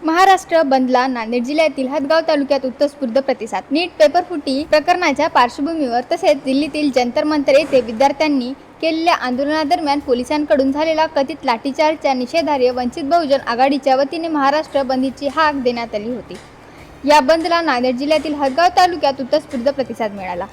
महाराष्ट्र बंदला नांदेड जिल्ह्यातील हदगाव तालुक्यात उत्स्फूर्त प्रतिसाद। नीट पेपरफुटी प्रकरणाच्या पार्श्वभूमीवर तसेच दिल्लीतील जंतर मंतर येथे विद्यार्थ्यांनी केलेल्या आंदोलनादरम्यान पोलिसांकडून झालेला कथित लाठीचार्जच्या निषेधार्थ वंचित बहुजन आघाडीच्या वतीने महाराष्ट्र बंदची हाक देण्यात आली होती। या बंदला नांदेड जिल्ह्यातील हदगाव तालुक्यात उत्स्फूर्त प्रतिसाद मिळाला।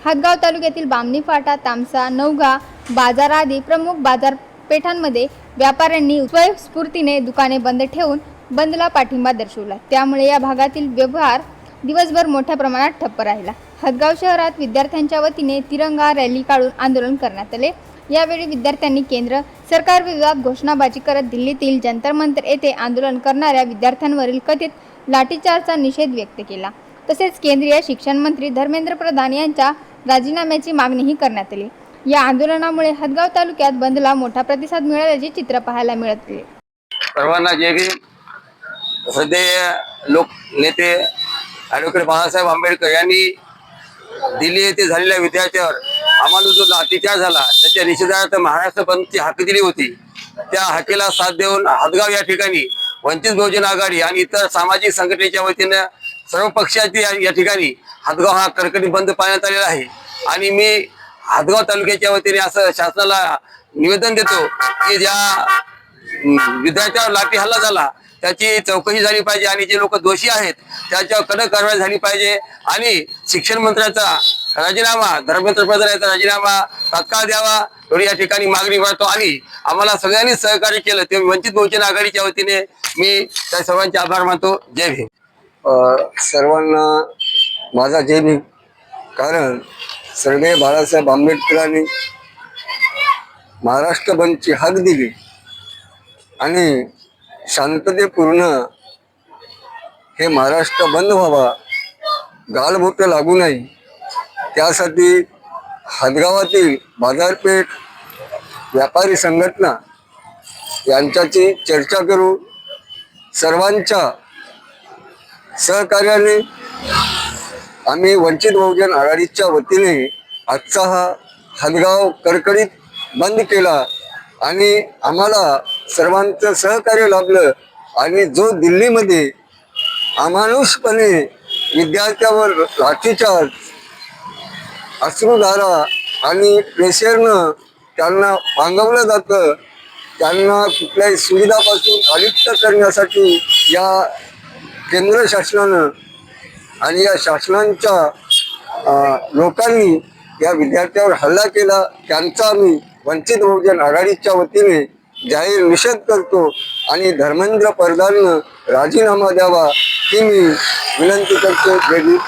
हदगाव तालुक्यातील बामणी फाटा, तामसा, नवघा बाजार आदी प्रमुख बाजारपेठांमध्ये व्यापाऱ्यांनी स्वयंस्फूर्तीने दुकाने बंद ठेवून बंदला पाठिंबा दर्शवला। त्यामुळे या भागातील व्यवहार दिवसभर मोठ्या प्रमाणात ठप्प राहिला। हदगाव शहरात विद्यार्थ्यांच्या वतीने तिरंगा रॅली काढून आंदोलन करण्यात आले। यावेळी विद्यार्थ्यांनी केंद्र सरकारविरोधात घोषणाबाजी करत दिल्लीतील जंतर मंतर येथे आंदोलन करणाऱ्या विद्यार्थ्यांवरील कथित लाठीचार्जचा निषेध व्यक्त केला। तसेच केंद्रीय शिक्षण मंत्री धर्मेंद्र प्रधान यांच्या राजीनाम्याची मागणीही करण्यात आली। या आंदोलनामुळे हदगाव तालुक्यात बंदला मोठा प्रतिसाद मिळाल्याचे चित्र पाहायला मिळाले। सर्वांना जय भीम। सध्या लोक नेते ॲडव्होकेट बाळासाहेब आंबेडकर यांनी दिल्ली येथे झालेल्या विद्यार्थ्यावर आम्हाला जो लाठीचार्ज झाला त्याच्या निषेधार्थ महाराष्ट्र बंदची हाक दिली होती। त्या हाकेला साथ देऊन हदगाव या ठिकाणी वंचित बहुजन आघाडी आणि इतर सामाजिक संघटनेच्या वतीने सर्व पक्षाची या ठिकाणी हदगाव हा कडकडीत बंद पाळण्यात आलेला आहे। आणि मी हदगाव तालुक्याच्या वतीने असं शासनाला निवेदन देतो की ज्या विद्यार्थ्यावर लाठी हल्ला झाला त्याची चौकशी झाली पाहिजे आणि जे लोक दोषी आहेत त्याच्यावर कडक कारवाई झाली पाहिजे आणि शिक्षण मंत्र्याचा राजीनामा, धर्मेंद्र प्रधान यांचा राजीनामा तात्काळ द्यावा एवढी या ठिकाणी मागणी करतो। आणि आम्हाला सगळ्यांनी सहकार्य केलं ते वंचित बहुजन आघाडीच्या वतीने मी त्या सर्वांचे आभार मानतो। जय भीम। सर्वांना माझा जय भीम। कारण स्वर्गीय बाळासाहेब आंबेडकरांनी महाराष्ट्र बंदची हाक दिली आणि शांततेपूर्ण हे महाराष्ट्र बंद व्हावा, गालबोटं लागू नये, त्यासाठी हदगावातील बाजारपेठ व्यापारी संघटना यांच्याशी चर्चा करू। सर्वांच्या सहकार्याने आम्ही वंचित बहुजन आघाडीच्या वतीने आजचा हा हदगाव कडकडीत बंद केला आणि आम्हाला सर्वांचं सहकार्य लाभलं। आणि जो दिल्लीमध्ये अमानुषपणे विद्यार्थ्यावर लाठीचार्ज, अश्रुधारा आणि प्रेशरनं त्यांना पांगवलं जातं, त्यांना कुठल्याही सुविधापासून अलिप्त करण्यासाठी या केंद्र शासनानं आणि या शासनांच्या लोकांनी या विद्यार्थ्यावर हल्ला केला। त्यांचा आम्ही वंचित बहुजन आघाडीच्या वतीने जाहीर निषेध करतो आणि धर्मेंद्र प्रधाननं राजीनामा द्यावा ही मी विनंती करतो। जय हिंद।